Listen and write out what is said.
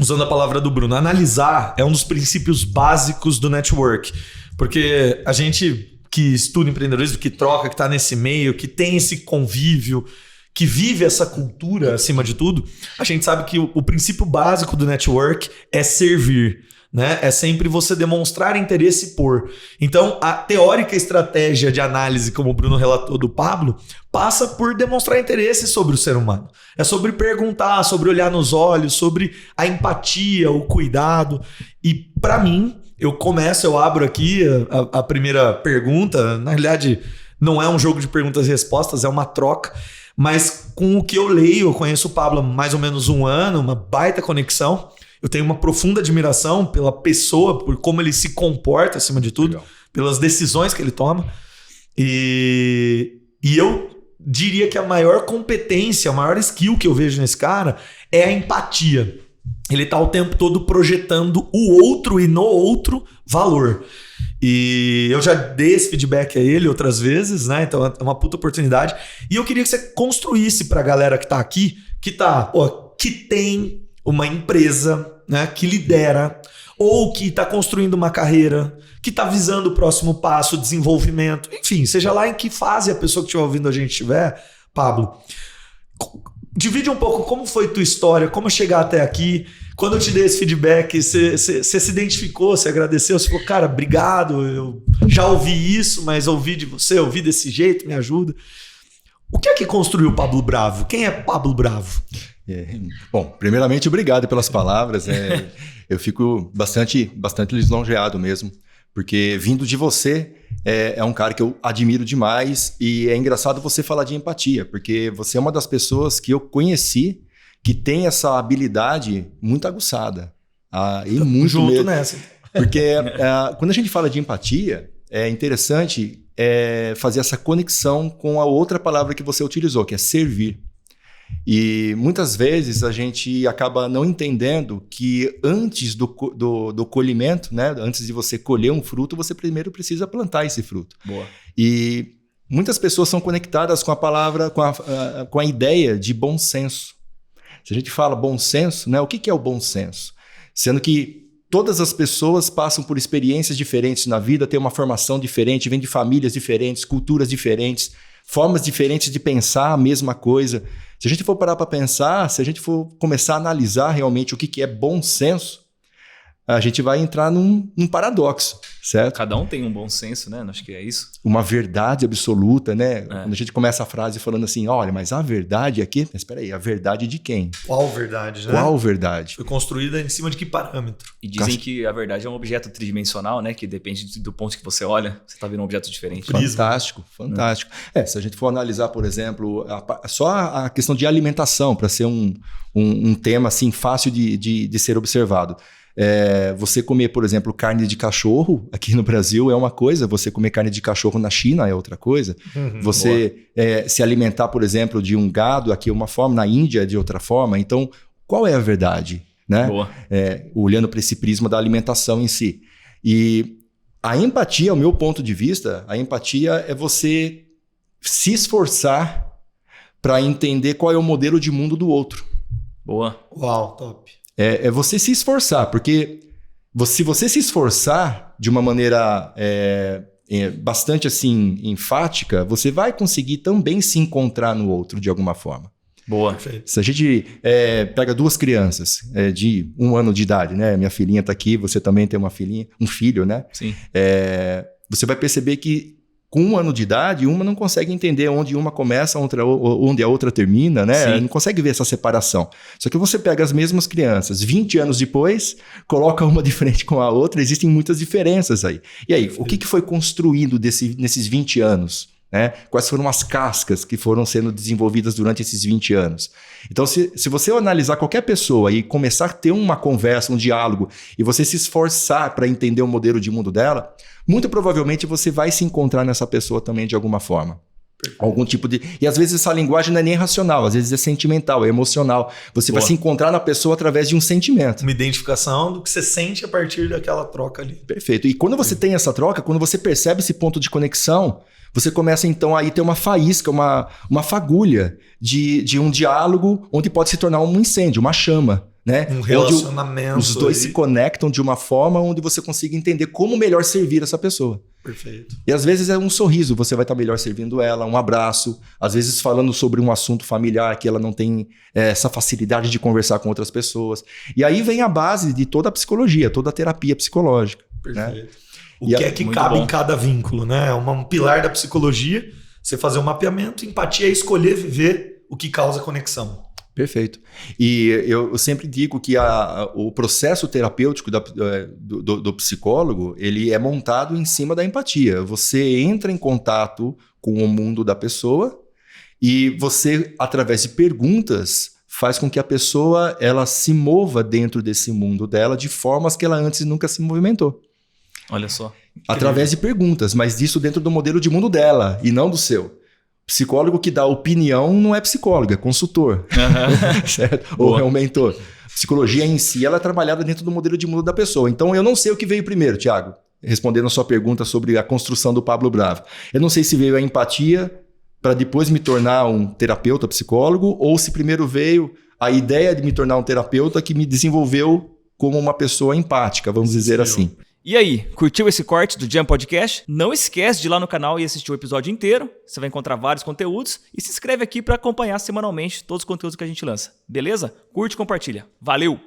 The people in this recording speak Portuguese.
usando a palavra do Bruno, analisar é um dos princípios básicos do network. Porque a gente que estuda empreendedorismo, que troca, que está nesse meio, que tem esse convívio, que vive essa cultura acima de tudo, a gente sabe que o princípio básico do network é servir. Né? É sempre você demonstrar interesse por. Então, a teórica estratégia de análise, como o Bruno relatou do Pablo, passa por demonstrar interesse sobre o ser humano. É sobre perguntar, sobre olhar nos olhos, sobre a empatia, o cuidado. E, para mim, eu abro aqui a primeira pergunta. Na realidade, não é um jogo de perguntas e respostas, é uma troca. Mas com o que eu leio, eu conheço o Pablo há mais ou menos um ano, uma baita conexão. Eu tenho uma profunda admiração pela pessoa, por como ele se comporta acima de tudo, legal, pelas decisões que ele toma. E eu diria que a maior competência, a maior skill que eu vejo nesse cara é a empatia. Ele está o tempo todo projetando o outro e no outro valor. E eu já dei esse feedback a ele outras vezes, né? Então é uma puta oportunidade. E eu queria que você construísse para a galera que está aqui, que tem uma empresa, né, que lidera, ou que está construindo uma carreira, que está visando o próximo passo, desenvolvimento, enfim, seja lá em que fase a pessoa que estiver ouvindo a gente estiver, Pablo, divide um pouco como foi tua história, como chegar até aqui. Quando eu te dei esse feedback, você se identificou, você agradeceu, você falou, cara, obrigado, eu já ouvi isso, mas ouvi de você, ouvi desse jeito, me ajuda. O que é que construiu o Pablo Bravo? Quem é Pablo Bravo? Bom, primeiramente, obrigado pelas palavras. Eu fico bastante lisonjeado mesmo, porque vindo de você é um cara que eu admiro demais e é engraçado você falar de empatia, porque você é uma das pessoas que eu conheci que tem essa habilidade muito aguçada. E muito junto mesmo. Nessa. Porque quando a gente fala de empatia, é interessante fazer essa conexão com a outra palavra que você utilizou, que é servir. E muitas vezes a gente acaba não entendendo que antes do colhimento, né, antes de você colher um fruto, você primeiro precisa plantar esse fruto. Boa. E muitas pessoas são conectadas com a palavra, com a ideia de bom senso. Se a gente fala bom senso, né, o que é o bom senso? Sendo que todas as pessoas passam por experiências diferentes na vida, têm uma formação diferente, vêm de famílias diferentes, culturas diferentes, formas diferentes de pensar a mesma coisa. Se a gente for parar para pensar, se a gente for começar a analisar realmente o que é bom senso, a gente vai entrar num paradoxo, certo? Cada um tem um bom senso, né? Acho que é isso. Uma verdade absoluta, né? Quando a gente começa a frase falando assim, olha, mas a verdade aqui... Mas espera aí, a verdade de quem? Qual verdade, né? Qual verdade? Foi construída em cima de que parâmetro? E dizem que a verdade é um objeto tridimensional, né? Que depende do ponto que você olha, você está vendo um objeto diferente. Fantástico, fantástico. Se a gente for analisar, por exemplo, só a questão de alimentação, para ser um tema assim, fácil de ser observado. Você comer, por exemplo, carne de cachorro aqui no Brasil é uma coisa, você comer carne de cachorro na China é outra coisa. Você se alimentar, por exemplo, de um gado aqui é uma forma, na Índia é de outra forma. Então, qual é a verdade? Né? Olhando para esse prisma da alimentação em si. E a empatia, ao meu ponto de vista, a empatia é você se esforçar para entender qual é o modelo de mundo do outro. Boa. Uau, top. É você se esforçar, porque se você se esforçar de uma maneira bastante assim enfática, você vai conseguir também se encontrar no outro de alguma forma. Boa. Perfeito. Se a gente pega duas crianças de 1 ano de idade, né? Minha filhinha está aqui, você também tem um filho, né? Sim. Você vai perceber que com 1 ano de idade, uma não consegue entender onde uma começa, onde a outra termina, né? Sim. Não consegue ver essa separação. Só que você pega as mesmas crianças, 20 anos depois, coloca uma de frente com a outra, existem muitas diferenças aí. E aí, o que foi construído nesses 20 anos? Né? Quais foram as cascas que foram sendo desenvolvidas durante esses 20 anos? Então, se você analisar qualquer pessoa e começar a ter uma conversa, um diálogo, e você se esforçar para entender o modelo de mundo dela, muito provavelmente você vai se encontrar nessa pessoa também de alguma forma. Algum tipo de... E às vezes essa linguagem não é nem racional, às vezes é sentimental, é emocional. Você vai se encontrar na pessoa através de um sentimento. Uma identificação do que você sente a partir daquela troca ali. Perfeito. E quando você tem essa troca, quando você percebe esse ponto de conexão, você começa então a ter uma faísca, uma fagulha de um diálogo onde pode se tornar um incêndio, uma chama. né? Um relacionamento. Os dois se conectam de uma forma onde você consiga entender como melhor servir essa pessoa. Perfeito. E às vezes é um sorriso, você vai estar melhor servindo ela, um abraço, às vezes falando sobre um assunto familiar que ela não tem essa facilidade de conversar com outras pessoas. E aí vem a base de toda a psicologia, toda a terapia psicológica. Perfeito. Né? O que é que cabe em cada vínculo, né? É um pilar da psicologia, você fazer um mapeamento, empatia é escolher viver o que causa conexão. Perfeito. E eu sempre digo que o processo terapêutico do psicólogo, ele é montado em cima da empatia. Você entra em contato com o mundo da pessoa e você, através de perguntas, faz com que a pessoa ela se mova dentro desse mundo dela de formas que ela antes nunca se movimentou. Olha só. Através de perguntas, mas disso dentro do modelo de mundo dela e não do seu. Psicólogo que dá opinião não é psicólogo, é consultor. Certo? Ou é um mentor. Psicologia em si, ela é trabalhada dentro do modelo de mundo da pessoa. Então, eu não sei o que veio primeiro, Thiago, respondendo a sua pergunta sobre a construção do Pablo Bravo. Eu não sei se veio a empatia para depois me tornar um terapeuta psicólogo ou se primeiro veio a ideia de me tornar um terapeuta que me desenvolveu como uma pessoa empática, vamos dizer assim. E aí, curtiu esse corte do Jam Podcast? Não esquece de ir lá no canal e assistir o episódio inteiro. Você vai encontrar vários conteúdos. E se inscreve aqui para acompanhar semanalmente todos os conteúdos que a gente lança. Beleza? Curte e compartilha. Valeu!